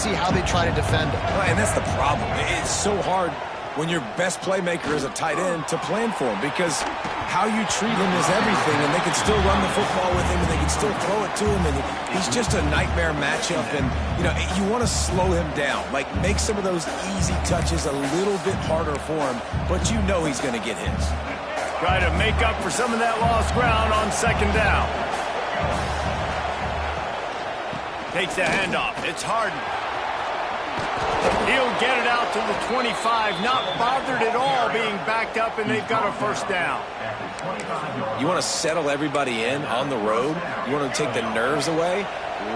see how they try to defend him. And that's the problem. It's so hard when your best playmaker is a tight end to plan for him, because how you treat him is everything, and they can still run the football with him, and they can still throw it to him, and he's just a nightmare matchup. And, you know, you want to slow him down, like make some of those easy touches a little bit harder for him, but you know he's going to get his. Try to make up for some of that lost ground on second down. Takes the handoff. It's Harden. He'll get it out to the 25, not bothered at all being backed up, and they've got a first down. You want to settle everybody in on the road? You want to take the nerves away?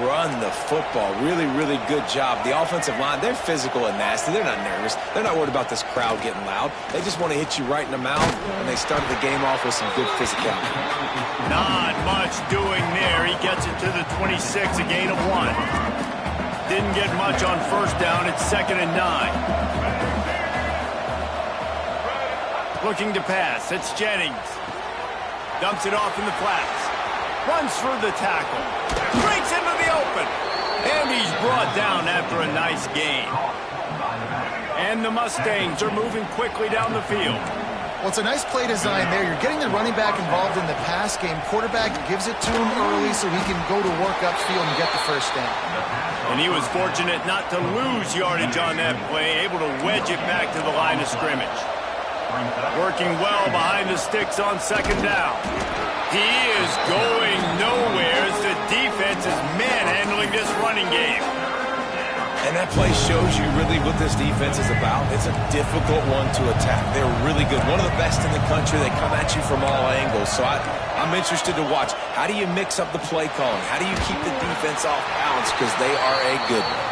Run the football. Really, really good job. The offensive line, they're physical and nasty. They're not nervous. They're not worried about this crowd getting loud. They just want to hit you right in the mouth, and they started the game off with some good physicality. Not much doing there. He gets it to the 26, a gain of 1. Didn't get much on first down. It's 2nd and 9. Looking to pass. It's Jennings. Dumps it off in the flats. Runs through the tackle. Breaks into the open. And he's brought down after a nice gain. And the Mustangs are moving quickly down the field. Well, it's a nice play design there. You're getting the running back involved in the pass game. Quarterback gives it to him early so he can go to work upfield and get the first down. And he was fortunate not to lose yardage on that play, able to wedge it back to the line of scrimmage. Working well behind the sticks on second down. He is going nowhere as the defense is manhandling this running game. And that play shows you really what this defense is about. It's a difficult one to attack. They're really good. One of the best in the country. They come at you from all angles. So I'm interested to watch. How do you mix up the play calling? How do you keep the defense off balance? Because they are a good one.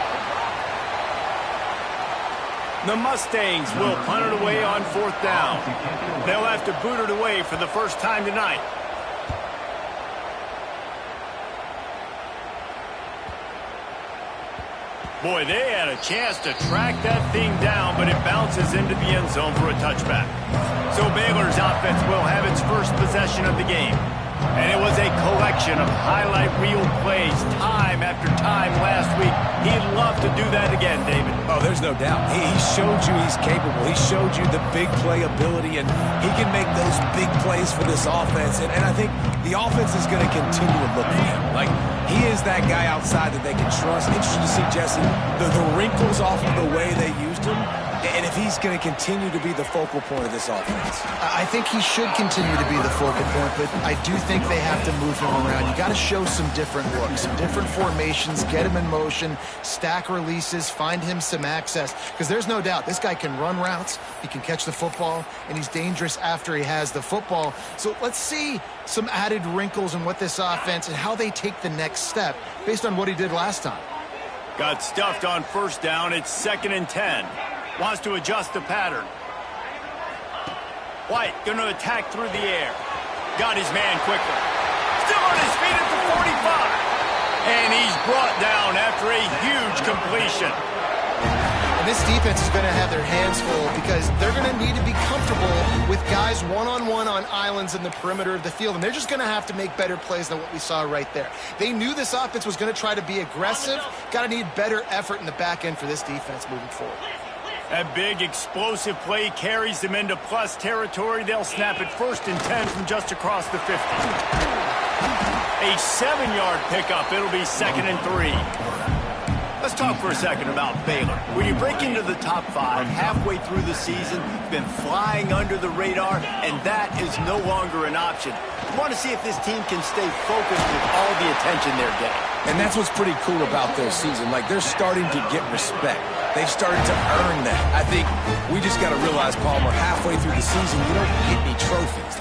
The Mustangs will punt it away on 4th down. They'll have to boot it away for the first time tonight. Boy, they had a chance to track that thing down, but it bounces into the end zone for a touchback. So Baylor's offense will have its first possession of the game. And it was a collection of highlight reel plays time after time last week. He'd love to do that again, David. Oh, there's no doubt. He showed you he's capable. He showed you the big play ability, and he can make those big plays for this offense. And I think the offense is going to continue to look for him. Like, he is that guy outside that they can trust. Interesting to see, Jesse, the wrinkles off of the way they used him. And if he's going to continue to be the focal point of this offense. I think he should continue to be the focal point, but I do think they have to move him around. You got to show some different looks, some different formations, get him in motion, stack releases, find him some access. Because there's no doubt this guy can run routes, he can catch the football, and he's dangerous after he has the football. So let's see some added wrinkles in what this offense and how they take the next step based on what he did last time. Got stuffed on first down. It's 2nd and 10. Wants to adjust the pattern. White going to attack through the air. Got his man quickly. Still on his feet at the 45. And he's brought down after a huge completion. And this defense is going to have their hands full because they're going to need to be comfortable with guys one-on-one on islands in the perimeter of the field. And they're just going to have to make better plays than what we saw right there. They knew this offense was going to try to be aggressive. Got to need better effort in the back end for this defense moving forward. That big explosive play carries them into plus territory. They'll snap it 1st and 10 from just across the 50. A 7-yard pickup. It'll be 2nd and 3. Let's talk for a second about Baylor. When you break into the top 5 halfway through the season, you've been flying under the radar, and that is no longer an option. You want to see if this team can stay focused with all the attention they're getting. And that's what's pretty cool about their season. Like, they're starting to get respect. They've started to earn that. I think we just got to realize, Palmer, halfway through the season, you don't get any trophies.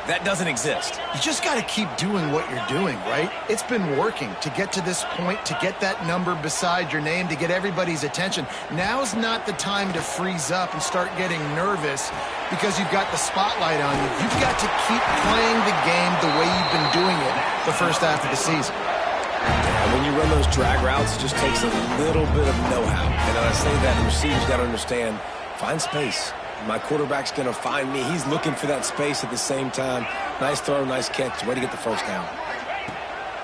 That doesn't exist. You just got to keep doing what you're doing, right? It's been working to get to this point, to get that number beside your name, to get everybody's attention. Now's not the time to freeze up and start getting nervous because you've got the spotlight on you. You've got to keep playing the game the way you've been doing it the first half of the season. And when you run those drag routes, it just takes a little bit of know-how. And I say that, the receivers got to understand, find space. My quarterback's going to find me. He's looking for that space at the same time. Nice throw, nice catch. Way to get the first down.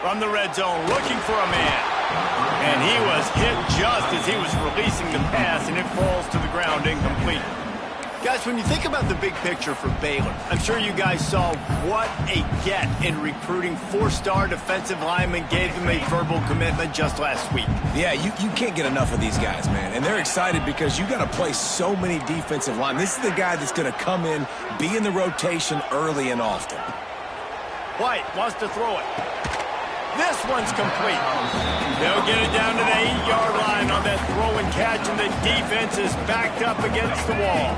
From the red zone, looking for a man. And he was hit just as he was releasing the pass, and it falls to the ground incomplete. Guys, when you think about the big picture for Baylor, I'm sure you guys saw what a get in recruiting. 4-star defensive linemen gave them a verbal commitment just last week. Yeah, you can't get enough of these guys, man. And they're excited because you got to play so many defensive linemen. This is the guy that's going to come in, be in the rotation early and often. White wants to throw it. This one's complete. They'll get it down to the 8-yard line on that throw and catch, and the defense is backed up against the wall.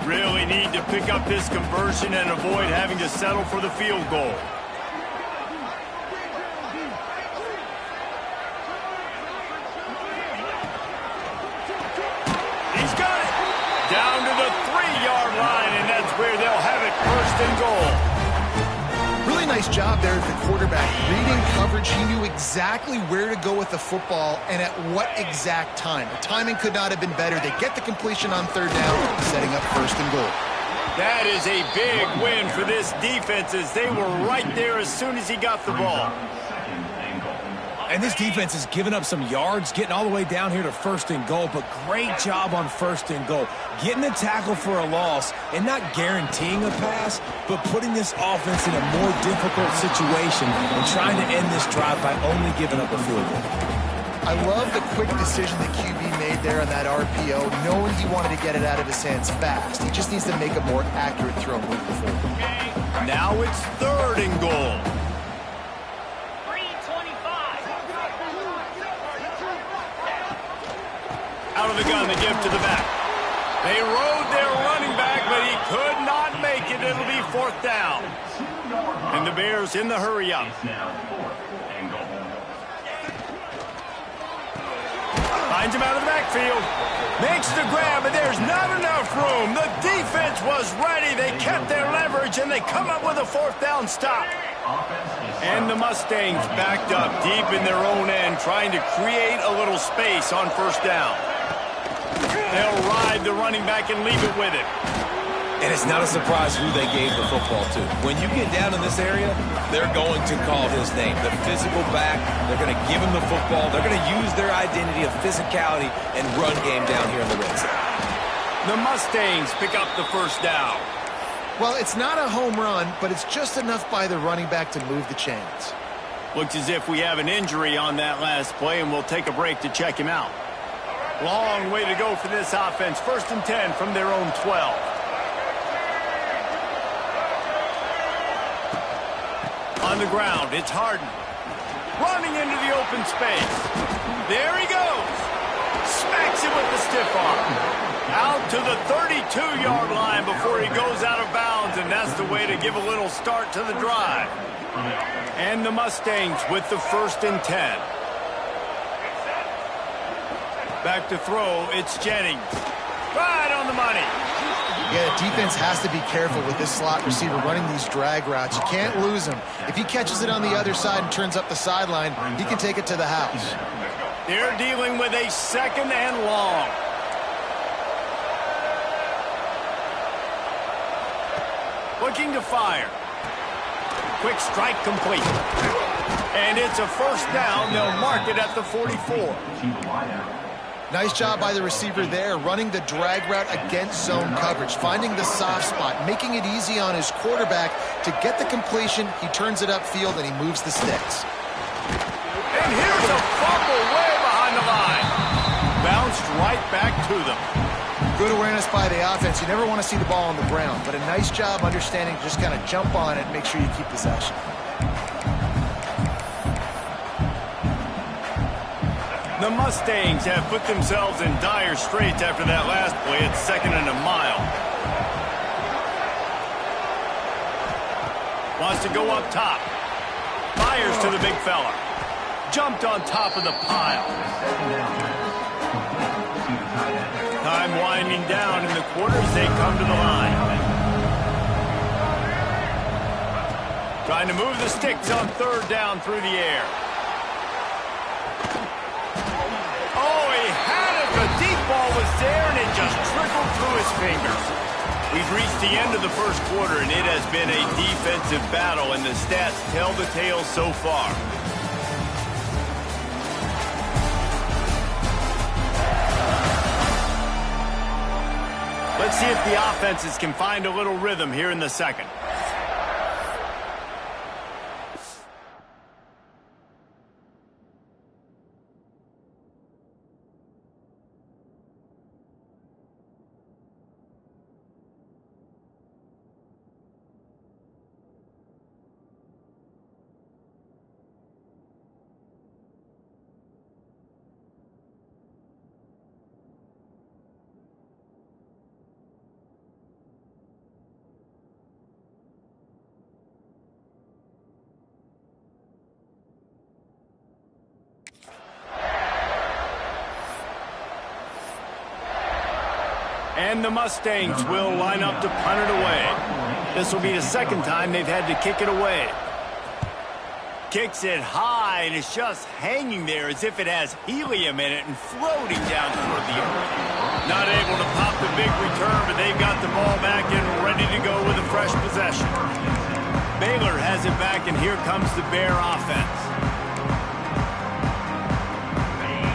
Really need to pick up this conversion and avoid having to settle for the field goal. He's got it. Down to the 3-yard line, and that's where they'll have it, first and goal. Really nice job there as the quarterback. Reading coverage, he knew exactly where to go with the football and at what exact time. The timing could not have been better. They get the completion on 3rd down, setting up 1st and goal. That is a big win for this defense as they were right there as soon as he got the ball. And this defense has given up some yards, getting all the way down here to 1st and goal, but great job on 1st and goal. Getting the tackle for a loss and not guaranteeing a pass, but putting this offense in a more difficult situation and trying to end this drive by only giving up a field goal. I love the quick decision the QB made there on that RPO, knowing he wanted to get it out of his hands fast. He just needs to make a more accurate throw moving forward. Now it's 3rd and goal. Out of the gun, they give to the back. They rode their running back, but he could not make it. It'll be 4th down. And the Bears in the hurry up. Finds him out of the backfield. Makes the grab, but there's not enough room. The defense was ready. They kept their leverage, and they come up with a 4th down stop. And the Mustangs backed up deep in their own end, trying to create a little space on 1st down. They'll ride the running back and leave it with him. And it's not a surprise who they gave the football to. When you get down in this area, they're going to call his name. The physical back, they're going to give him the football. They're going to use their identity of physicality and run game down here in the red zone. The Mustangs pick up the 1st down. Well, it's not a home run, but it's just enough by the running back to move the chains. Looks as if we have an injury on that last play, and we'll take a break to check him out. Long way to go for this offense. 1st and 10 from their own 12. On the ground, it's Harden. Running into the open space. There he goes. Smacks it with the stiff arm. Out to the 32-yard line before he goes out of bounds, and that's the way to give a little start to the drive. And the Mustangs with the 1st and 10. Back to throw, it's Jennings. Right on the money. Yeah, the defense has to be careful with this slot receiver running these drag routes. You can't lose him. If he catches it on the other side and turns up the sideline, he can take it to the house. They're dealing with a 2nd and long. Looking to fire. Quick strike complete. And it's a 1st down. They'll mark it at the 44. Nice job by the receiver there, running the drag route against zone coverage, finding the soft spot, making it easy on his quarterback to get the completion. He turns it upfield, and he moves the sticks. And here's a fumble way behind the line. Bounced right back to them. Good awareness by the offense. You never want to see the ball on the ground, but a nice job understanding to just kind of jump on it and make sure you keep possession. The Mustangs have put themselves in dire straits after that last play. It's 2nd and a mile. Wants to go up top. Fires to the big fella. Jumped on top of the pile. Time winding down in the quarters. They come to the line. Trying to move the sticks on 3rd down through the air. The deep ball was there, and it just trickled through his fingers. We've reached the end of the 1st quarter, and it has been a defensive battle, and the stats tell the tale so far. Let's see if the offenses can find a little rhythm here in the second. And the Mustangs will line up to punt it away. This will be the second time they've had to kick it away. Kicks it high, and it's just hanging there as if it has helium in it and floating down toward the earth. Not able to pop the big return, but they've got the ball back and ready to go with a fresh possession. Baylor has it back, and here comes the Bear offense.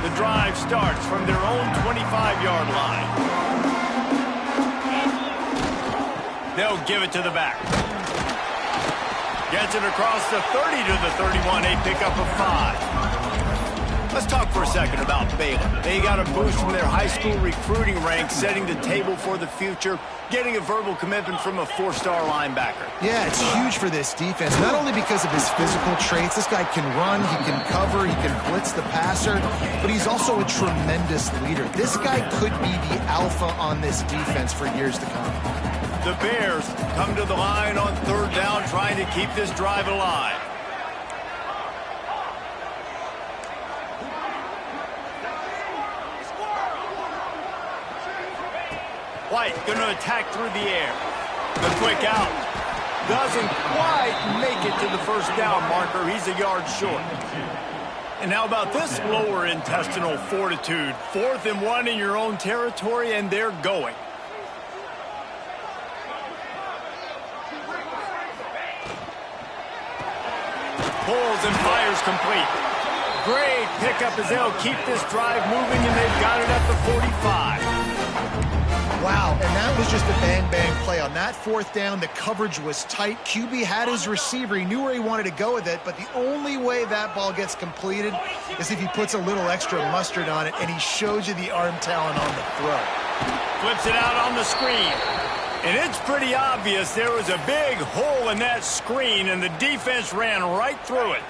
The drive starts from their own 25-yard line. They'll give it to the back. Gets it across the 30 to the 31, a pickup of 5. Let's talk for a second about Baylor. They got a boost from their high school recruiting ranks, setting the table for the future, getting a verbal commitment from a 4-star linebacker. Yeah, it's huge for this defense, not only because of his physical traits. This guy can run, he can cover, he can blitz the passer, but he's also a tremendous leader. This guy could be the alpha on this defense for years to come. The Bears come to the line on 3rd down, trying to keep this drive alive. White going to attack through the air. The quick out. Doesn't quite make it to the first down marker. He's a yard short. And how about this lower intestinal fortitude? 4th and 1 in your own territory, and they're going. Pulls and fires complete. Great pickup as they'll keep this drive moving, and they've got it at the 45. Wow, and that was just a bang-bang play. On that 4th down, the coverage was tight. QB had his receiver. He knew where he wanted to go with it, but the only way that ball gets completed is if he puts a little extra mustard on it, and he shows you the arm talent on the throw. Flips it out on the screen. And it's pretty obvious there was a big hole in that screen, and the defense ran right through it.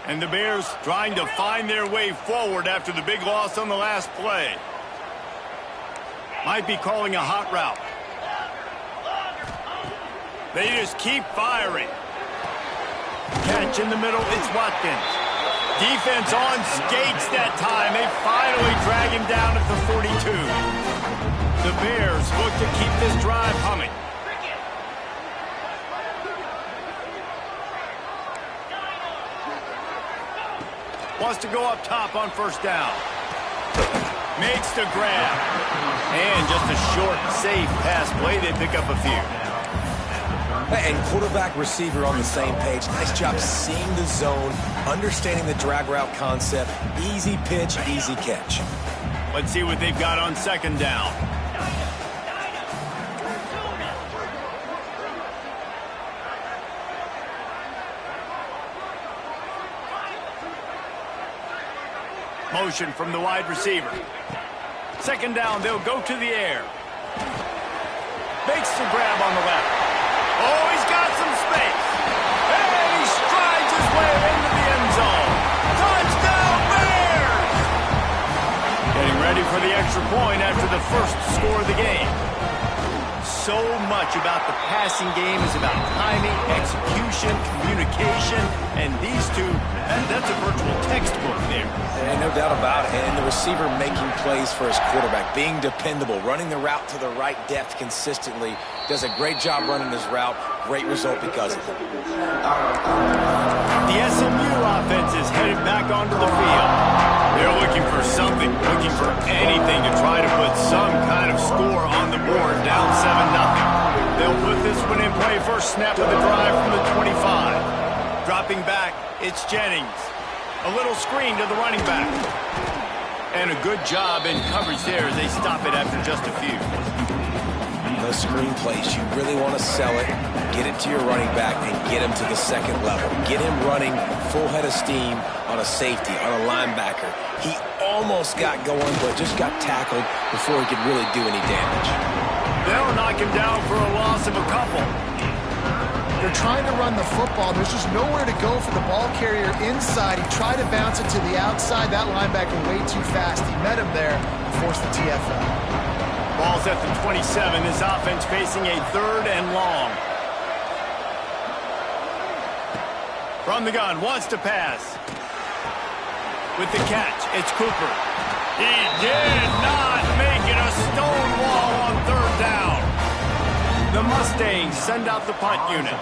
And the Bears trying to find their way forward after the big loss on the last play. Might be calling a hot route. They just keep firing. Catch in the middle, it's Watkins. Defense on skates that time. They finally drag him down at the 42. The Bears look to keep this drive humming. Wants to go up top on 1st down. Makes the grab. And just a short, safe pass play. They pick up a few. And quarterback, receiver on the same page. Nice job seeing the zone, understanding the drag route concept. Easy pitch, easy catch. Let's see what they've got on 2nd down. Motion from the wide receiver. 2nd down, they'll go to the air. Makes the grab on the left. Oh, he's got some space. And he strides his way into the end zone. Touchdown, Bears! Getting ready for the extra point after the first score of the game. So much about the passing game is about timing, execution, communication, and these two, that's a virtual textbook there. And no doubt about it. And the receiver making plays for his quarterback, being dependable, running the route to the right depth consistently. Does a great job running his route. Great result because of it. The SMU offense is headed back onto the field. They're looking for something, looking for anything to try to put some kind of score on the board, down 7-0. They'll put this one in play. First snap of the drive from the 25. Dropping back, it's Jennings. A little screen to the running back. And a good job in coverage there as they stop it after just a few. Those screen plays, you really want to sell it, get it to your running back, and get him to the second level. Get him running full head of steam on a safety, on a linebacker. He almost got going, but just got tackled before he could really do any damage. They'll knock him down for a loss of a couple. They're trying to run the football. There's just nowhere to go for the ball carrier inside. He tried to bounce it to the outside. That linebacker way too fast. He met him there and forced the TFL. Ball's at the 27. This offense facing a 3rd and long. From the gun, wants to pass. With the catch, it's Cooper. He did not make it a stone wall on 3rd down. The Mustangs send out the punt unit.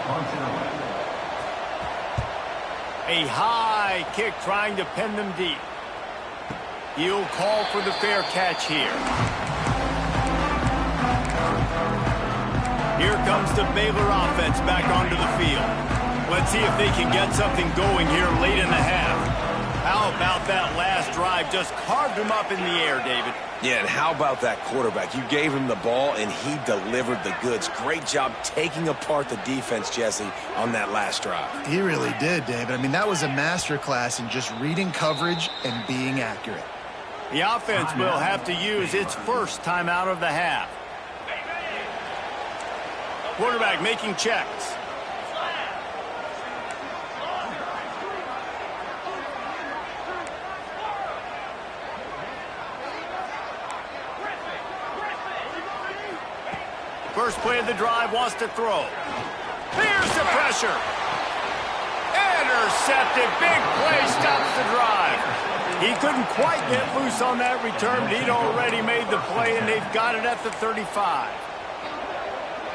A high kick trying to pin them deep. He'll call for the fair catch here. Here comes the Baylor offense back onto the field. Let's see if they can get something going here late in the half. How about that last drive? Just carved him up in the air, David. Yeah, and how about that quarterback? You gave him the ball, and he delivered the goods. Great job taking apart the defense, Jesse, on that last drive. He really did, David. I mean, that was a masterclass in just reading coverage and being accurate. The offense will have to use its first time out of the half. Quarterback making checks. First play of the drive, wants to throw. Here's the pressure. Intercepted. Big play stops the drive. He couldn't quite get loose on that return, but he'd already made the play, and they've got it at the 35.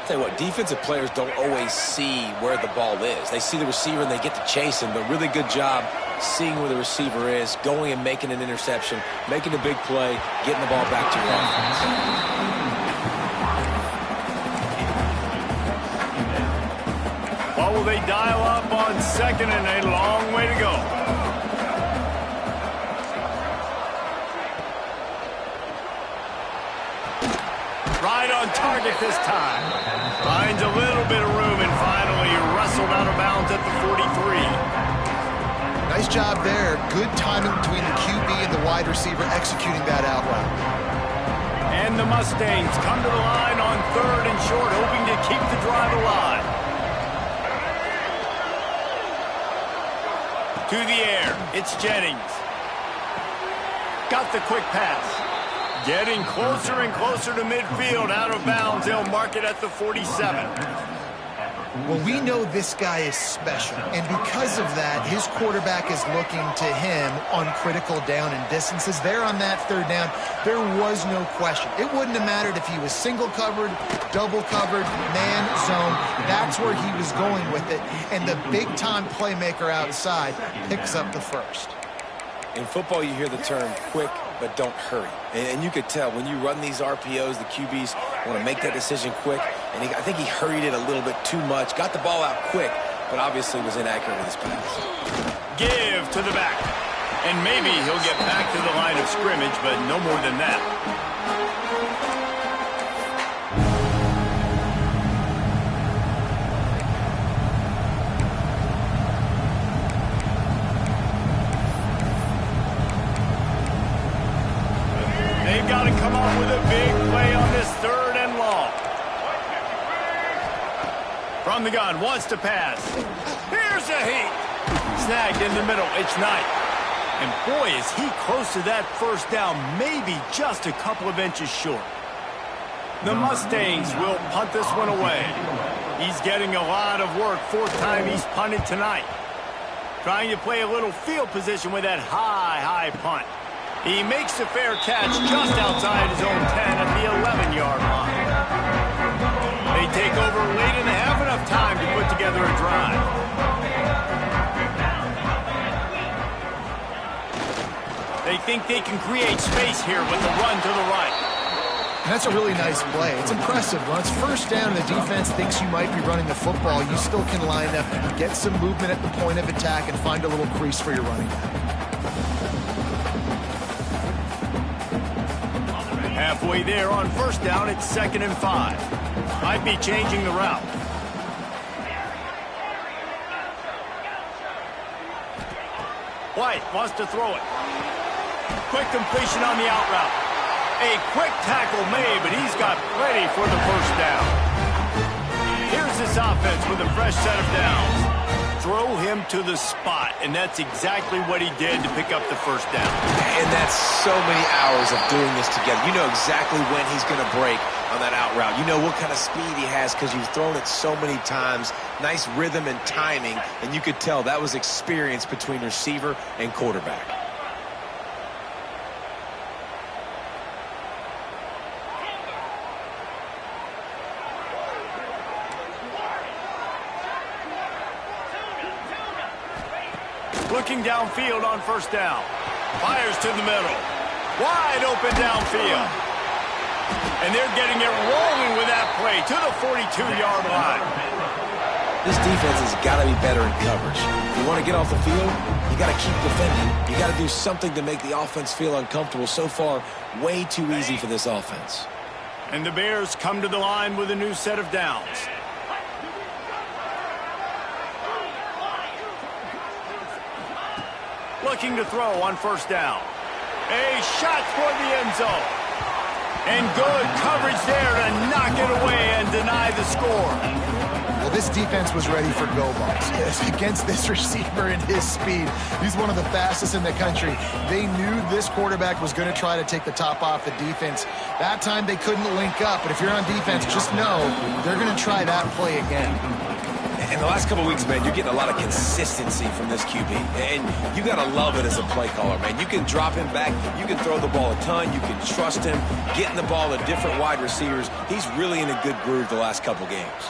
Tell you what, defensive players don't always see where the ball is. They see the receiver and they get to chase him, but really good job seeing where the receiver is, going and making an interception, making a big play, getting the ball back to your offense. What will they dial up on 2nd and a long way to go? Right on target this time. Finds a little bit of room and finally wrestled out of bounds at the 43. Nice job there. Good timing between the QB and the wide receiver executing that out route. And the Mustangs come to the line on 3rd and short, hoping to keep the drive alive. To the air, it's Jennings. Got the quick pass. Getting closer and closer to midfield, out of bounds. They'll mark it at the 47. Well, we know this guy is special, and because of that, his quarterback is looking to him on critical down and distances. There on that 3rd down, there was no question. It wouldn't have mattered if he was single covered, double covered, man, zone. That's where he was going with it, and the big-time playmaker outside picks up the first. In football, you hear the term quick, but don't hurry. And you could tell when you run these RPOs, the QBs want to make that decision quick. And I think he hurried it a little bit too much. Got the ball out quick, but obviously was inaccurate with his pass. Give to the back. And maybe he'll get back to the line of scrimmage, but no more than that. They've got to come up with a big play on this 3rd and long. From the gun, wants to pass. Here's a heat. Snagged in the middle, it's Knight. And boy, is he close to that first down, maybe just a couple of inches short. The Mustangs will punt this one away. He's getting a lot of work, 4th time he's punted tonight. Trying to play a little field position with that high punt. He makes the fair catch just outside his own 10 at the 11-yard line. They take over late in the half, enough time to put together a drive. They think they can create space here with the run to the right. And that's a really nice play. It's impressive. When it's 1st down and the defense thinks you might be running the football, you still can line up, get some movement at the point of attack, and find a little crease for your running back. Halfway there on first down, it's 2nd and 5. Might be changing the route. White wants to throw it. Quick completion on the out route. A quick tackle made, but he's got plenty for the first down. Here's this offense with a fresh set of downs. Throw him to the spot, and that's exactly what he did to pick up the first down. And that's so many hours of doing this together. You know exactly when he's going to break on that out route. You know what kind of speed he has because you've thrown it so many times. Nice rhythm and timing, and you could tell that was experience between receiver and quarterback. Looking downfield on first down. Fires to the middle. Wide open downfield. And they're getting it rolling with that play to the 42-yard line. This defense has got to be better in coverage. You want to get off the field, you got to keep defending. You got to do something to make the offense feel uncomfortable. So far, way too easy for this offense. And the Bears come to the line with a new set of downs. Looking to throw on first down. A shot toward the end zone. And good coverage there to knock it away and deny the score. Well, this defense was ready for go balls. Yes, against this receiver and his speed. He's one of the fastest in the country. They knew this quarterback was going to try to take the top off the defense. That time they couldn't link up, but if you're on defense, just know they're going to try that play again. In the last couple of weeks, man, you're getting a lot of consistency from this QB. And you got to love it as a play caller, man. You can drop him back. You can throw the ball a ton. You can trust him, getting the ball to different wide receivers. He's really in a good groove the last couple games.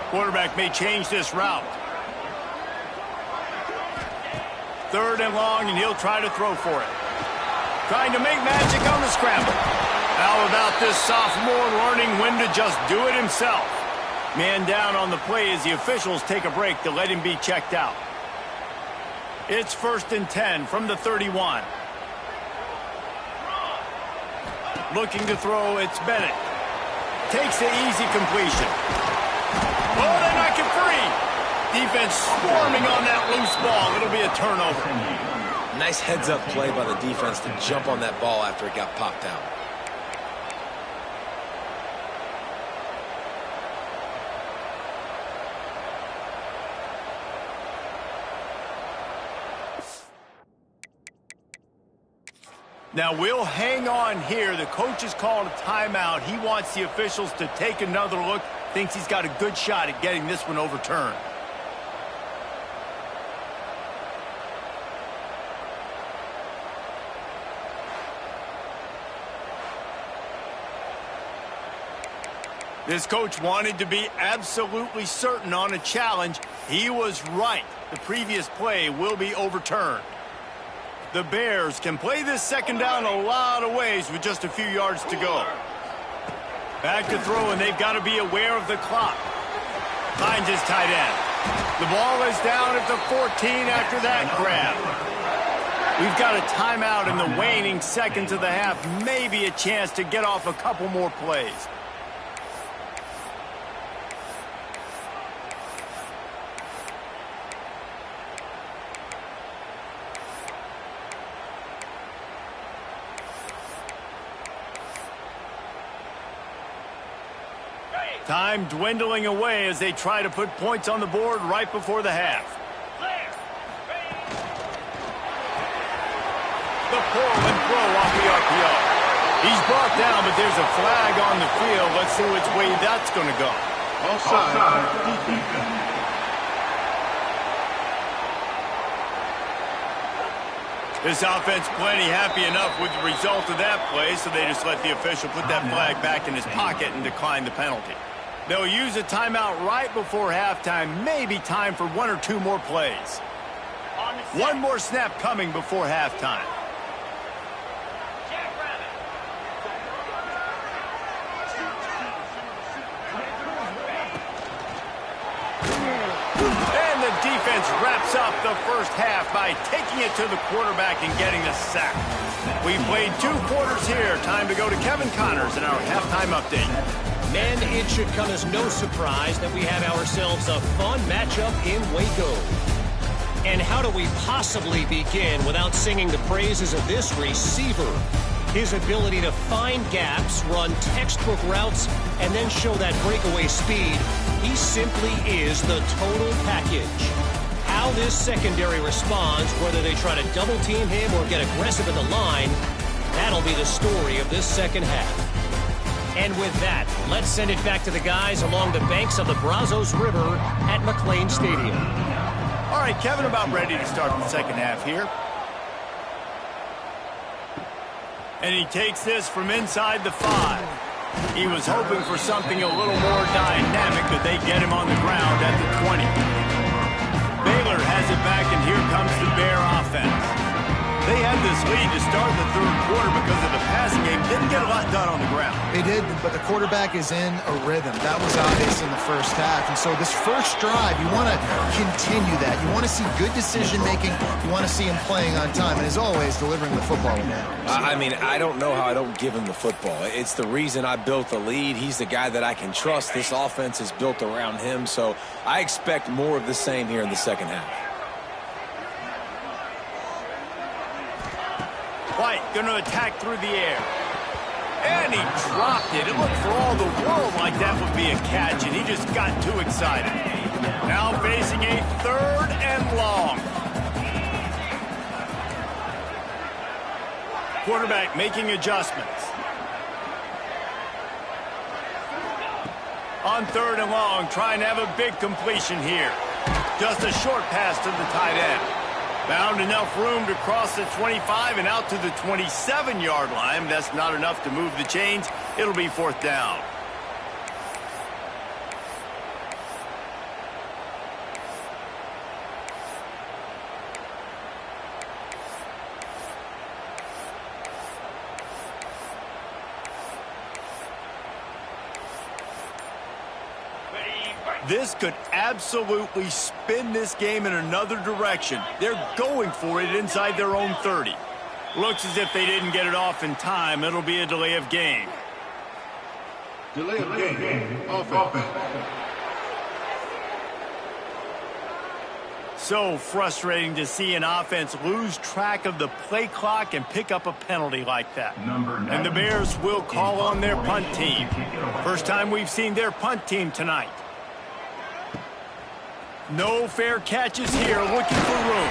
Quarterback may change this route. 3rd and long, and he'll try to throw for it. Trying to make magic on the scramble. How about this sophomore learning when to just do it himself? Man down on the play as the officials take a break to let him be checked out. It's 1st and 10 from the 31. Looking to throw, it's Bennett. Takes the easy completion. Oh, they knock it free. Defense swarming on that loose ball. It'll be a turnover. Nice heads-up play by the defense to jump on that ball after it got popped out. Now, we'll hang on here. The coach has called a timeout. He wants the officials to take another look. Thinks he's got a good shot at getting this one overturned. This coach wanted to be absolutely certain on a challenge. He was right. The previous play will be overturned. The Bears can play this second down a lot of ways with just a few yards to go. Back to throw, and they've got to be aware of the clock. Finds his tight end. The ball is down at the 14 after that grab. We've got a timeout in the waning seconds of the half. Maybe a chance to get off a couple more plays. Time dwindling away as they try to put points on the board right before the half. The pull and throw off the RPO. He's brought down, but there's a flag on the field. Let's see which way that's going to go. Offside. This offense plenty happy enough with the result of that play, so they just let the official put that flag back in his pocket and decline the penalty. They'll use a timeout right before halftime. Maybe time for 1 or 2 more plays. One more snap coming before halftime. And the defense defense wraps up the first half by taking it to the quarterback and getting the sack. We played 2 quarters here. Time to go to Kevin Connors in our halftime update. Men, it should come as no surprise that we have ourselves a fun matchup in Waco. And how do we possibly begin without singing the praises of this receiver? His ability to find gaps, run textbook routes, and then show that breakaway speed. He simply is the total package. How this secondary responds, whether they try to double team him or get aggressive at the line, that'll be the story of this second half. And with that, let's send it back to the guys along the banks of the Brazos River at McLean Stadium. All right, Kevin, about ready to start the second half here. And he takes this from inside the 5. He was hoping for something a little more dynamic, but they get him on the ground at the 20. Baylor has it back, and here comes the Bear offense. They had this lead to start the third quarter because of the passing game. Didn't get a lot done on the ground. They did, but the quarterback is in a rhythm. That was obvious in the first half. And so this first drive, you want to continue that. You want to see good decision-making. You want to see him playing on time. And as always, delivering the football now. I mean, I don't know how I don't give him the football. It's the reason I built the lead. He's the guy that I can trust. This offense is built around him. So I expect more of the same here in the second half. White going to attack through the air. And he dropped it. It looked for all the world like that would be a catch, and he just got too excited. Now facing a 3rd and long. Quarterback making adjustments. On 3rd and long, trying to have a big completion here. Just a short pass to the tight end. Found enough room to cross the 25 and out to the 27-yard line. That's not enough to move the chains. It'll be 4th down. This could absolutely spin this game in another direction. They're going for it inside their own 30. Looks as if they didn't get it off in time. It'll be a delay of game. Delay of game. Offense. So frustrating to see an offense lose track of the play clock and pick up a penalty like that. And the Bears will call on their punt team. First time we've seen their punt team tonight. No fair catches here, looking for room.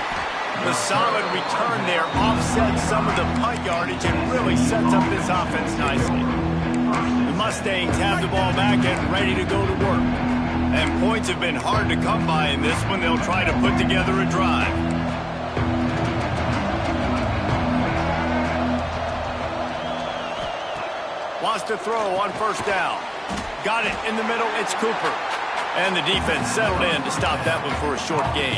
The solid return there offsets some of the punt yardage and really sets up this offense nicely. The Mustangs have the ball back and ready to go to work. And points have been hard to come by in this one. They'll try to put together a drive. Wants to throw on 1st down. Got it in the middle. It's Cooper. And the defense settled in to stop that one for a short gain.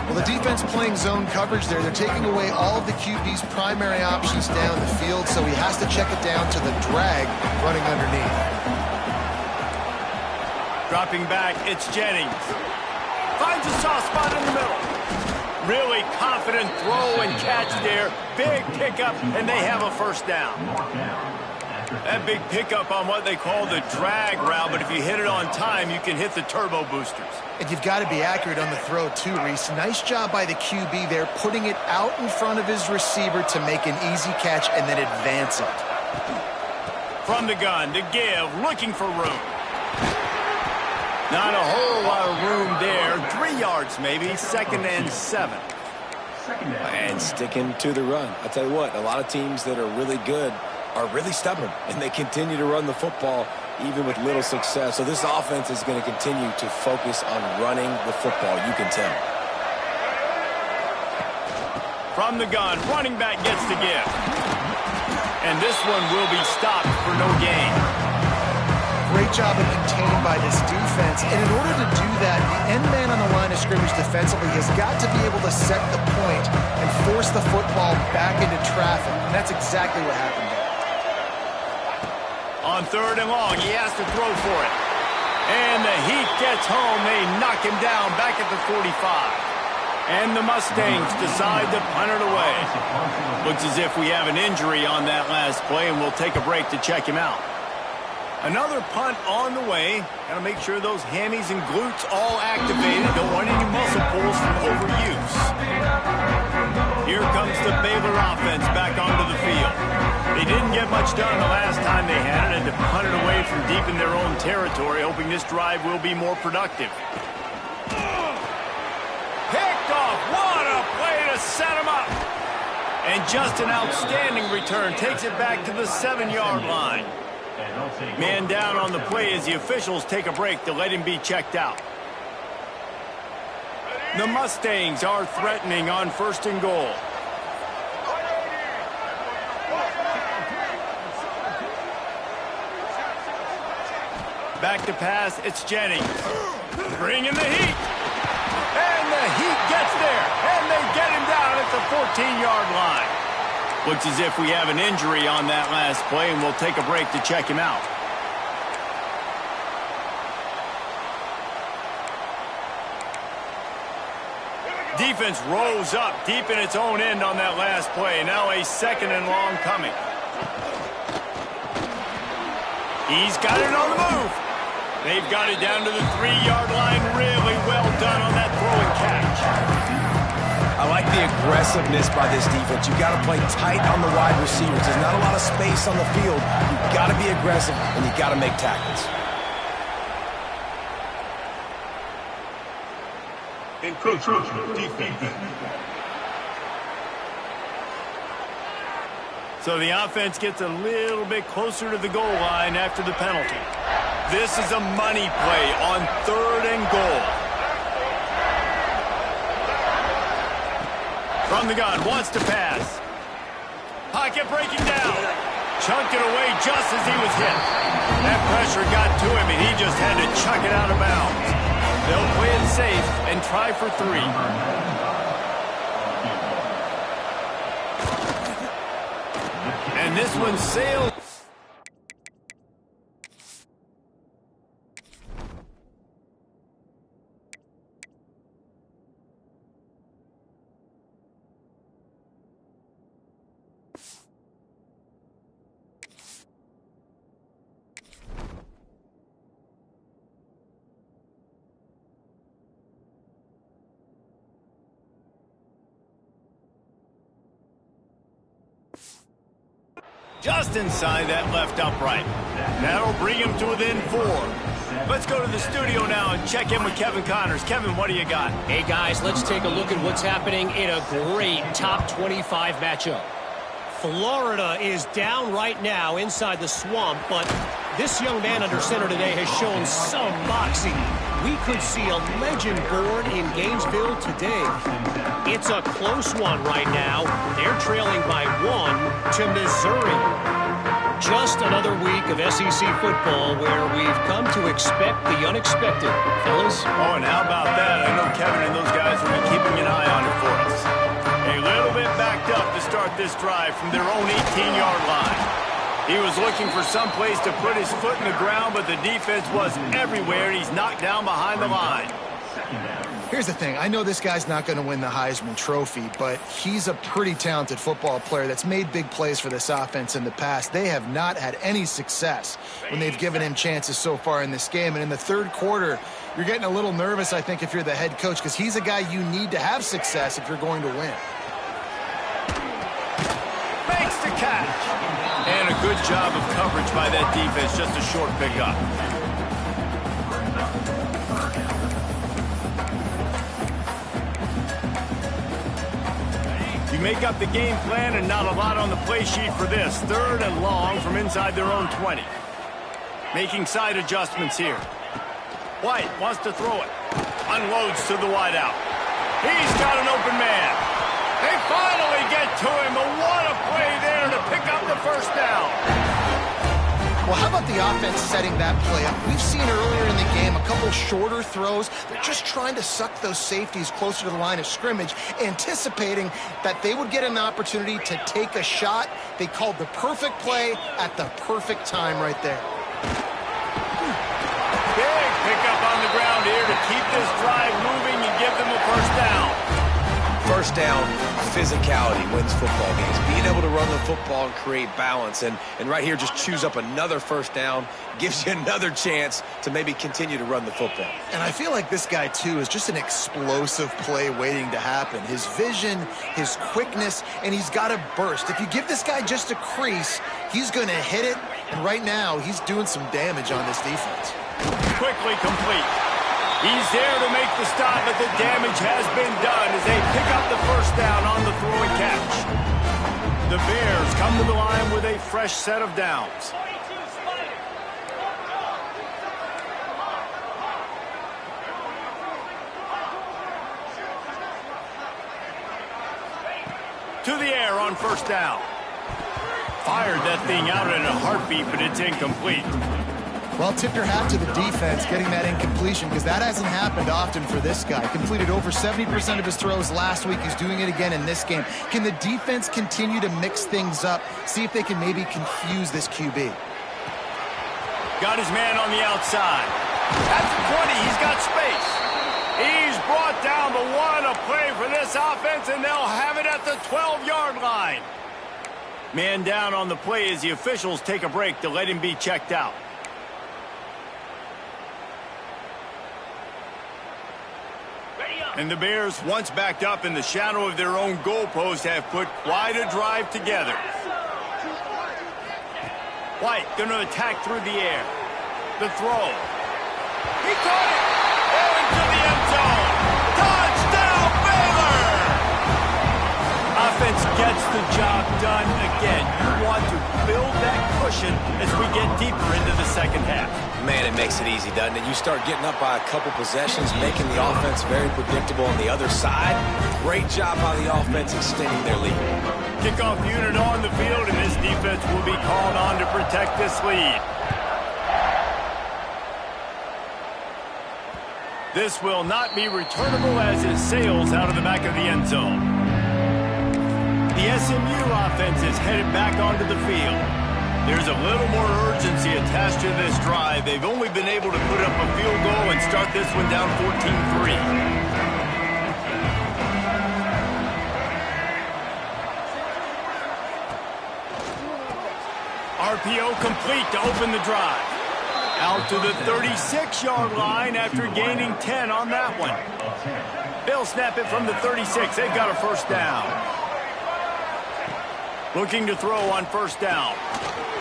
Well, the defense playing zone coverage there. They're taking away all of the QB's primary options down the field, so he has to check it down to the drag running underneath. Dropping back, it's Jennings. Finds a soft spot in the middle. Really confident throw and catch there. Big pickup, and they have a 1st down. That big pickup on what they call the drag route, but if you hit it on time, you can hit the turbo boosters. And you've got to be accurate on the throw too, Reese. Nice job by the QB there, putting it out in front of his receiver to make an easy catch and then advance it. From the gun to give, looking for room. Not a whole lot of room there. 3 yards maybe, 2nd and 7. And sticking to the run. I'll tell you what, a lot of teams that are really good are really stubborn, and they continue to run the football even with little success. So this offense is going to continue to focus on running the football, you can tell. From the gun, running back gets the give. And this one will be stopped for no gain. Great job of containing by this defense. And in order to do that, the end man on the line of scrimmage defensively has got to be able to set the point and force the football back into traffic. And that's exactly what happened there. On 3rd and long, he has to throw for it. And the Heat gets home. They knock him down back at the 45. And the Mustangs decide to punt it away. Looks as if we have an injury on that last play, and we'll take a break to check him out. Another punt on the way. Got to make sure those hammies and glutes all activated. Don't want any muscle pulls from overuse. Here comes the Baylor offense back onto the field. They didn't get much done the last time they had it, and to punt it away from deep in their own territory, hoping this drive will be more productive. Picked off. What a play to set him up. And just an outstanding return. Takes it back to the 7-yard line. Man down on the play as the officials take a break to let him be checked out. The Mustangs are threatening on 1st and goal. Back to pass, it's Jennings. Bringing the heat. And the Heat gets there. And they get him down at the 14-yard line. Looks as if we have an injury on that last play, and we'll take a break to check him out. Defense rose up deep in its own end on that last play. Now a 2nd and long coming. He's got it on the move. They've got it down to the 3-yard line. Really well done on that throw and catch. I like the aggressiveness by this defense. You've got to play tight on the wide receivers. There's not a lot of space on the field. You've got to be aggressive, and you've got to make tackles. Encroachment defense. So the offense gets a little bit closer to the goal line after the penalty. This is a money play on 3rd and goal. From the gun, wants to pass. Pocket breaking down. Chunked it away just as he was hit. That pressure got to him, and he just had to chuck it out of bounds. They'll play it safe and try for 3. And this one sails. Just inside that left upright. That'll bring him to within 4. Let's go to the studio now and check in with Kevin Connors. Kevin, what do you got? Hey, guys, let's take a look at what's happening in a great top 25 matchup. Florida is down right now inside the swamp, but this young man under center today has shown some moxie. We could see a legend born in Gainesville today. It's a close one right now. They're trailing by 1 to Missouri. Just another week of SEC football where we've come to expect the unexpected, fellas. Oh, and how about that? I know Kevin and those guys will be keeping an eye on it for us. A little bit backed up to start this drive from their own 18-yard line. He was looking for some place to put his foot in the ground, but the defense was everywhere, and he's knocked down behind the line. Here's the thing. I know this guy's not going to win the Heisman Trophy, but he's a pretty talented football player that's made big plays for this offense in the past. They have not had any success when they've given him chances so far in this game. And in the 3rd quarter, you're getting a little nervous, I think, if you're the head coach, because he's a guy you need to have success if you're going to win. Makes the catch. And a good job of coverage by that defense. Just a short pickup. You make up the game plan and not a lot on the play sheet for this. 3rd and long from inside their own 20. Making side adjustments here. White wants to throw it. Unloads to the wideout. He's got an open man. They finally get to him, but what a play there to pick up the 1st down. Well, how about the offense setting that play up? We've seen earlier in the game a couple shorter throws. They're just trying to suck those safeties closer to the line of scrimmage, anticipating that they would get an opportunity to take a shot. They called the perfect play at the perfect time right there. Big pickup on the ground here to keep this drive moving and give them a first down. First down, physicality wins football games. Being able to run the football and create balance. And right here, just choose up another first down, gives you another chance to maybe continue to run the football. And I feel like this guy, too, is just an explosive play waiting to happen. His vision, his quickness, and he's got a burst. If you give this guy just a crease, he's going to hit it. And right now, he's doing some damage on this defense. Quickly complete. He's there to make the stop, but the damage has been done as they pick up the first down on the throw and catch. The Bears come to the line with a fresh set of downs. To the air on first down. Fired that thing out in a heartbeat, but it's incomplete. Well, tip your hat to the defense getting that incompletion, because that hasn't happened often for this guy. Completed over 70% of his throws last week. He's doing it again in this game. Can the defense continue to mix things up, see if they can maybe confuse this QB? Got his man on the outside. At the 20, he's got space. He's brought down the one, a play for this offense, and they'll have it at the 12-yard line. Man down on the play as the officials take a break to let him be checked out. And the Bears, once backed up in the shadow of their own goalpost, have put quite a drive together. White going to attack through the air. The throw. He caught it. Into the end zone. Touchdown, Baylor! Offense gets the job done again. You want to build that cushion as we get deeper into the second half. Man, it makes it easy, doesn't it? You start getting up by a couple possessions, making the offense very predictable on the other side. Great job by the offense extending their lead. Kickoff unit on the field, and this defense will be called on to protect this lead. This will not be returnable as it sails out of the back of the end zone. The SMU offense is headed back onto the field. There's a little more urgency attached to this drive. They've only been able to put up a field goal and start this one down 14-3. RPO complete to open the drive. Out to the 36-yard line after gaining 10 on that one. They'll snap it from the 36. They've got a first down. Looking to throw on first down.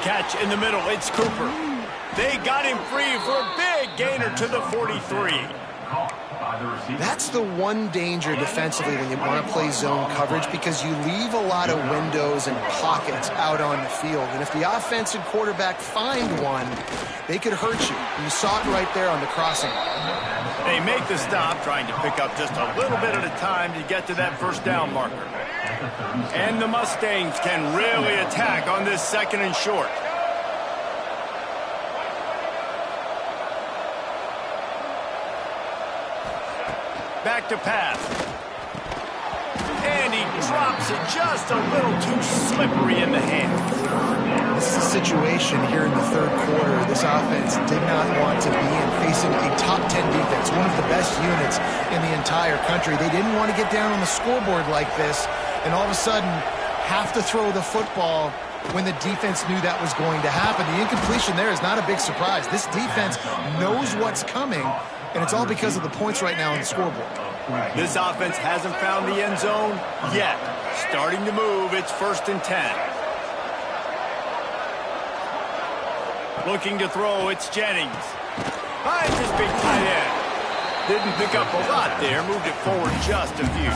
Catch in the middle. It's Cooper. They got him free for a big gainer to the 43. That's the one danger defensively when you want to play zone coverage, because you leave a lot of windows and pockets out on the field. And if the offense and quarterback find one, they could hurt you. You saw it right there on the crossing. They make the stop, trying to pick up just a little bit at a time to get to that first down marker. And the Mustangs can really attack on this second and short. Back to pass. And he drops it just a little too slippery in the hand. This is a situation here in the third quarter this offense did not want to be in, facing a top 10 defense, one of the best units in the entire country. They didn't want to get down on the scoreboard like this and all of a sudden have to throw the football when the defense knew that was going to happen. The incompletion there is not a big surprise. This defense knows what's coming, and it's all because of the points right now on the scoreboard. This offense hasn't found the end zone yet. Starting to move, it's 1st and 10. Looking to throw, it's Jennings. Finds his big tight end. Didn't pick up a lot there, moved it forward just a few.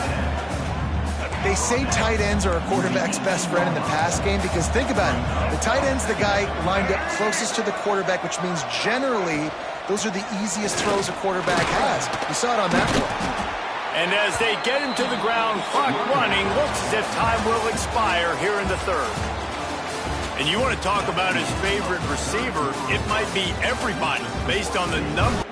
They say tight ends are a quarterback's best friend in the pass game, because think about it. The tight end's the guy lined up closest to the quarterback, which means generally those are the easiest throws a quarterback has. You saw it on that one. And as they get him to the ground, clock running, looks as if time will expire here in the third. And you want to talk about his favorite receiver, it might be everybody based on the number.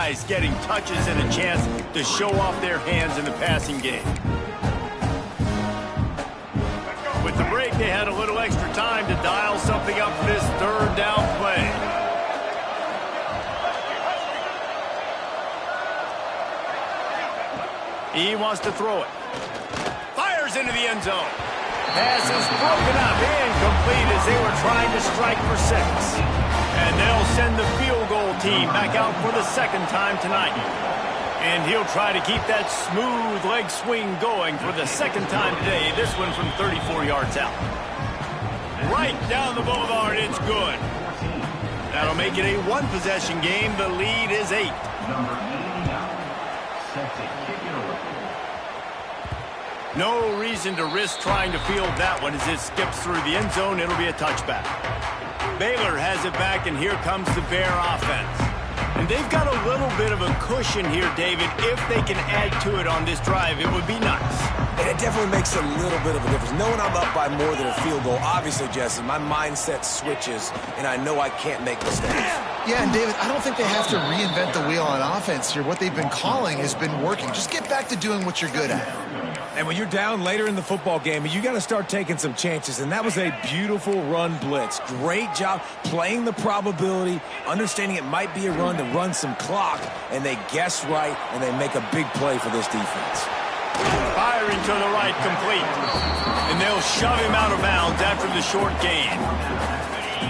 guys getting touches and a chance to show off their hands in the passing game. With the break, they had a little extra time to dial something up for this third down play. He wants to throw it. Fires into the end zone. Pass is broken up, incomplete as they were trying to strike for 6. And they'll send the field goal team back out for the second time tonight. And he'll try to keep that smooth leg swing going for the second time today. This one from 34 yards out. Right down the boulevard, it's good. That'll make it a one-possession game. The lead is 8. Number 89, set to kick it away. No reason to risk trying to field that one as it skips through the end zone. It'll be a touchback. Baylor has it back, and here comes the Bear offense. And they've got a little bit of a cushion here, David. If they can add to it on this drive, it would be nice. And it definitely makes a little bit of a difference. Knowing I'm up by more than a field goal, obviously, Jesse, my mindset switches, and I know I can't make mistakes. Yeah, and David, I don't think they have to reinvent the wheel on offense here. What they've been calling has been working. Just get back to doing what you're good at. And when you're down later in the football game, you got to start taking some chances. And that was a beautiful run blitz. Great job playing the probability, understanding it might be a run to run some clock, and they guess right, and they make a big play for this defense. Firing to the right, complete. And they'll shove him out of bounds after the short gain.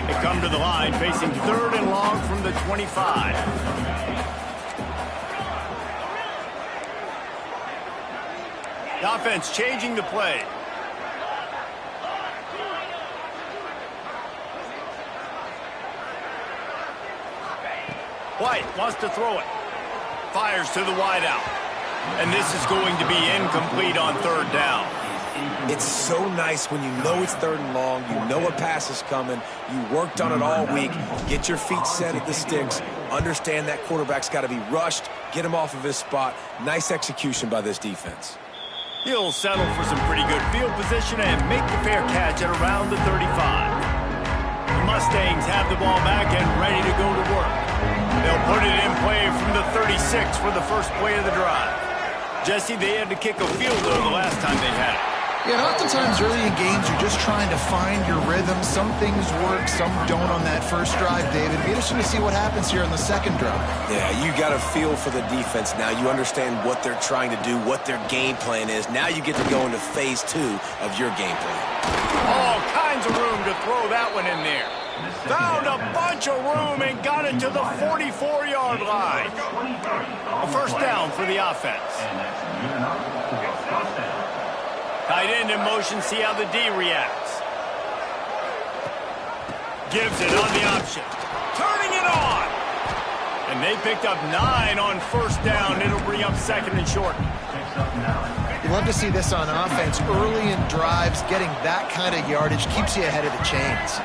They come to the line facing 3rd and long from the 25. The offense changing the play. White wants to throw it. Fires to the wideout. And this is going to be incomplete on 3rd down. It's so nice when you know it's 3rd and long, you know a pass is coming, you worked on it all week, get your feet set at the sticks, understand that quarterback's got to be rushed, get him off of his spot. Nice execution by this defense. He'll settle for some pretty good field position and make the fair catch at around the 35. The Mustangs have the ball back and ready to go to work. They'll put it in play from the 36 for the first play of the drive. Jesse, they had to kick a field goal the last time they had it. Yeah, and oftentimes early in games, you're just trying to find your rhythm. Some things work, some don't on that first drive, David. Be interesting to see what happens here on the second drive. Yeah, you got a feel for the defense now. You understand what they're trying to do, what their game plan is. Now you get to go into phase 2 of your game plan. All kinds of room to throw that one in there. Found a bunch of room and got it to the 44-yard line. A first down for the offense. Tight end in motion, see how the D reacts. Gives it on the option. Turning it on. And they picked up 9 on first down. It'll bring up 2nd and short. You love to see this on offense. Early in drives, getting that kind of yardage keeps you ahead of the chains.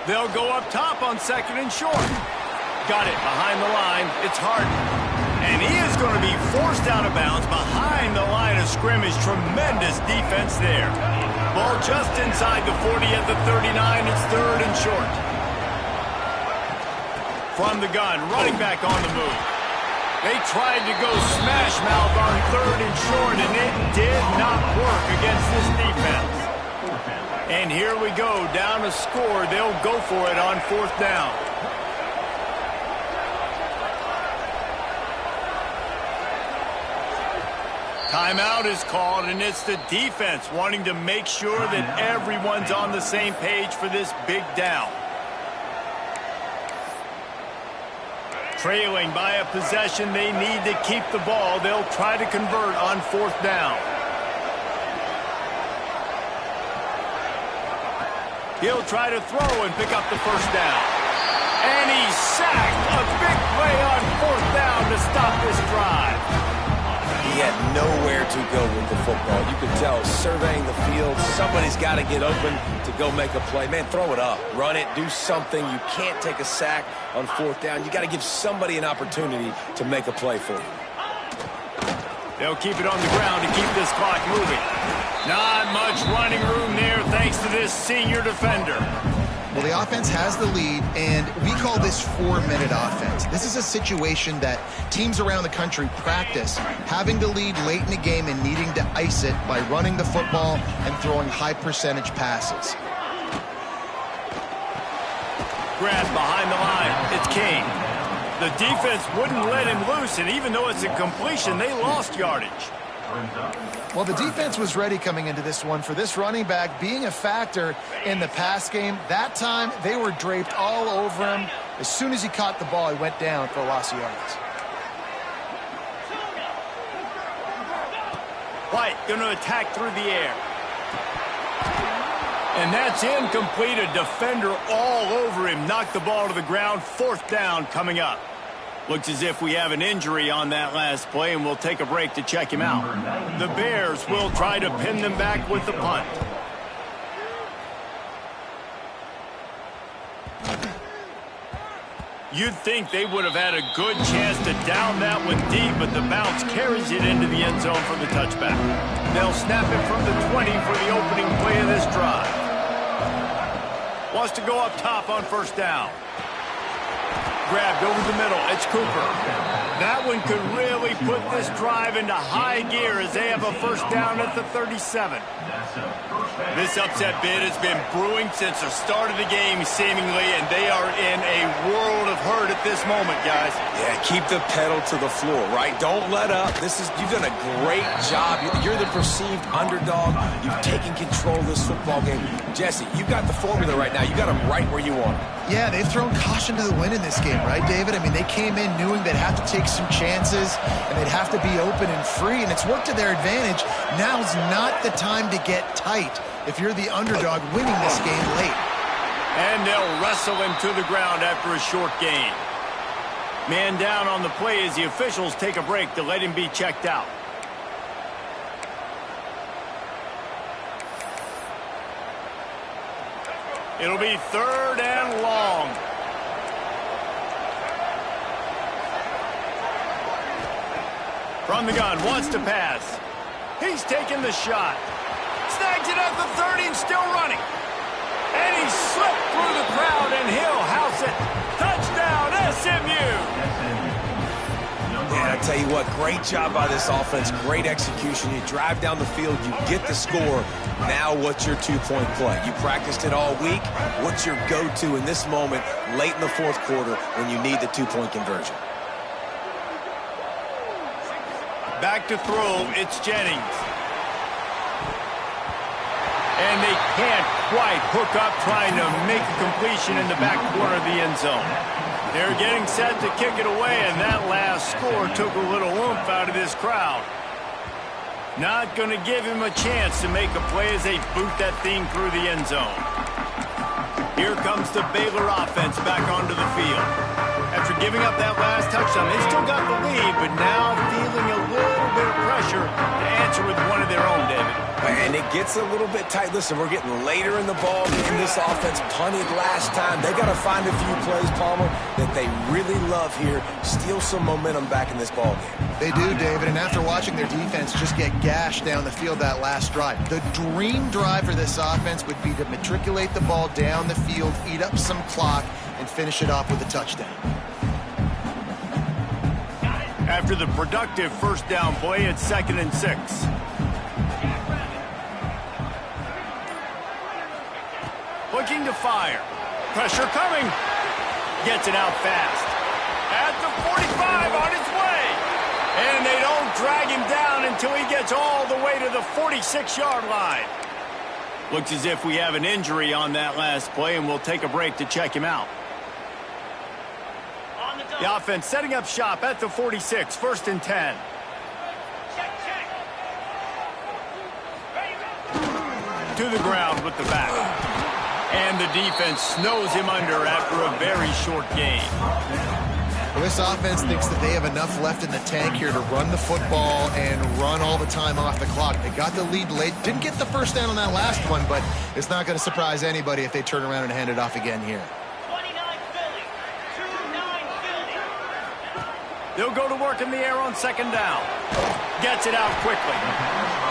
They'll go up top on 2nd and short. Got it behind the line. It's Harden. And he is going to be forced out of bounds behind the line of scrimmage. Tremendous defense there. Ball just inside the 40 at the 39. It's 3rd and short. From the gun, running back on the move. They tried to go smash mouth on 3rd and short, and it did not work against this defense. And here we go, down a score. They'll go for it on 4th down. Timeout is called, and it's the defense wanting to make sure that everyone's on the same page for this big down. Trailing by a possession, they need to keep the ball. They'll try to convert on 4th down. He'll try to throw and pick up the first down. And he's sacked. A big play on 4th down to stop this drive. He had nowhere to go with the football. You could tell, surveying the field, somebody's got to get open to go make a play. Man, throw it up. Run it. Do something. You can't take a sack on 4th down. You got to give somebody an opportunity to make a play for you. They'll keep it on the ground to keep this clock moving. Not much running room there thanks to this senior defender. Well, the offense has the lead, and we call this 4-minute offense. This is a situation that teams around the country practice, having the lead late in the game and needing to ice it by running the football and throwing high-percentage passes. Grab behind the line. It's King. The defense wouldn't let him loose, and even though it's a completion, they lost yardage. Well, the defense was ready coming into this one for this running back being a factor in the pass game. That time, they were draped all over him. As soon as he caught the ball, he went down for a loss of yards. White going to attack through the air. And that's incomplete. A defender all over him. Knocked the ball to the ground. 4th down coming up. Looks as if we have an injury on that last play, and we'll take a break to check him out. The Bears will try to pin them back with the punt. You'd think they would have had a good chance to down that one deep, but the bounce carries it into the end zone for the touchback. They'll snap it from the 20 for the opening play of this drive. Wants to go up top on 1st down. Grabbed over the middle. It's Cooper. That one could really put this drive into high gear as they have a 1st down at the 37. This upset bid has been brewing since the start of the game, seemingly, and they are in a world of hurt at this moment, guys. Yeah, keep the pedal to the floor, right? Don't let up. You've done a great job. You're the perceived underdog. You've taken control of this football game. Jesse, you've got the formula right now. You got them right where you want them. Yeah, they've thrown caution to the wind in this game, right, David? I mean, they came in knowing they'd have to take some chances and they'd have to be open and free, and it's worked to their advantage. Now's not the time to get tight if you're the underdog winning this game late. And they'll wrestle him to the ground after a short gain. Man down on the play as the officials take a break to let him be checked out. It'll be 3rd and long. From the gun, wants to pass. He's taking the shot. Snags it at the 30 and still running. And he slipped through the crowd and he'll house it. Touchdown, SMU! Yeah, I tell you what, great job by this offense, great execution. You drive down the field, you get the score. Now what's your 2-point play? You practiced it all week. What's your go-to in this moment late in the 4th quarter when you need the 2-point conversion? Back to throw, it's Jennings. And they can't quite hook up trying to make a completion in the back corner of the end zone. They're getting set to kick it away, and that last score took a little oomph out of this crowd. Not going to give him a chance to make a play as they boot that thing through the end zone. Here comes the Baylor offense back onto the field. After giving up that last touchdown, they still got the lead, but now feeling a little bit of pressure to answer with one of their own, David. And it gets a little bit tight. Listen, we're getting later in the ball game. This offense punted last time. They got to find a few plays, Palmer, that they really love here. Steal some momentum back in this ball game. They do, David, and after watching their defense just get gashed down the field that last drive, the dream drive for this offense would be to matriculate the ball down the field, eat up some clock, and finish it off with a touchdown. After the productive 1st down play, it's 2nd and 6. Looking to fire. Pressure coming. Gets it out fast. At the 45 on his way. And they don't drag him down until he gets all the way to the 46-yard line. Looks as if we have an injury on that last play, and we'll take a break to check him out. The offense setting up shop at the 46, 1st and 10. To the ground with the back. And the defense snows him under after a very short game. Well, this offense thinks that they have enough left in the tank here to run the football and run all the time off the clock. They got the lead late. Didn't get the 1st down on that last one, but it's not going to surprise anybody if they turn around and hand it off again here. They'll go to work in the air on 2nd down. Gets it out quickly.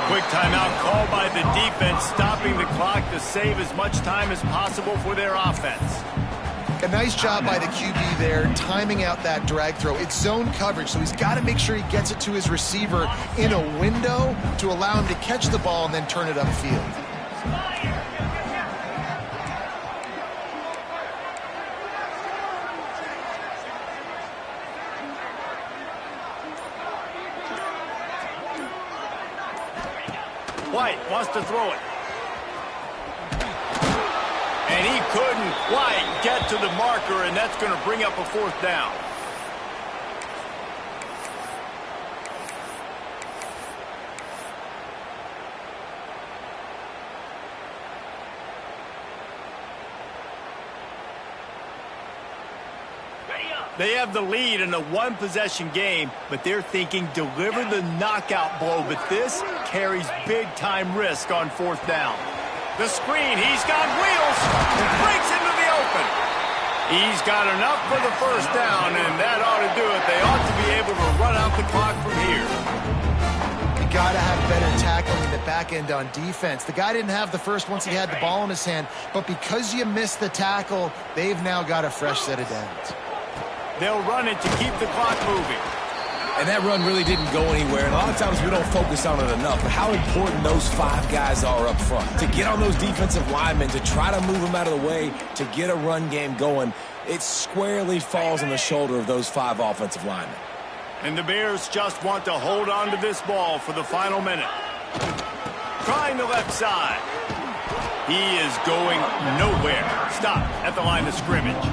Quick timeout called by the defense, stopping the clock to save as much time as possible for their offense. A nice job by the QB there, timing out that drag throw. It's zone coverage, so he's got to make sure he gets it to his receiver in a window to allow him to catch the ball and then turn it upfield. White wants to throw it. And he couldn't quite get to the marker, and that's going to bring up a fourth down. They have the lead in a one-possession game, but they're thinking deliver the knockout blow, but this carries big-time risk on fourth down. The screen, he's got wheels, it breaks into the open. He's got enough for the first down, and that ought to do it. They ought to be able to run out the clock from here. You got to have better tackling in the back end on defense. The guy didn't have the first once he had the ball in his hand, but because you missed the tackle, they've now got a fresh set of downs. They'll run it to keep the clock moving. And that run really didn't go anywhere. And a lot of times we don't focus on it enough. But how important those 5 guys are up front. To get on those defensive linemen, to try to move them out of the way, to get a run game going, it squarely falls on the shoulder of those 5 offensive linemen. And the Bears just want to hold on to this ball for the final minute. Trying the left side. He is going nowhere. Stop at the line of scrimmage.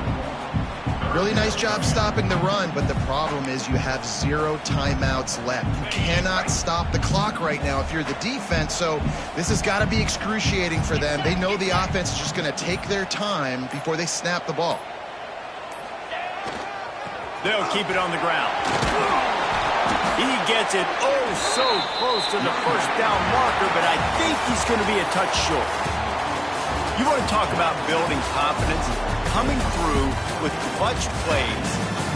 Really nice job stopping the run, but the problem is you have 0 timeouts left. You cannot stop the clock right now if you're the defense, so this has got to be excruciating for them. They know the offense is just going to take their time before they snap the ball. They'll keep it on the ground. He gets it oh so close to the first down marker, but I think he's going to be a touch short. You want to talk about building confidence? Coming through with clutch plays,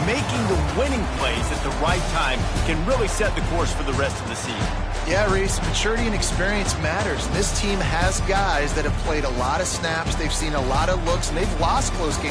making the winning plays at the right time can really set the course for the rest of the season. Yeah, Reese, maturity and experience matters. And this team has guys that have played a lot of snaps. They've seen a lot of looks, and they've lost close games.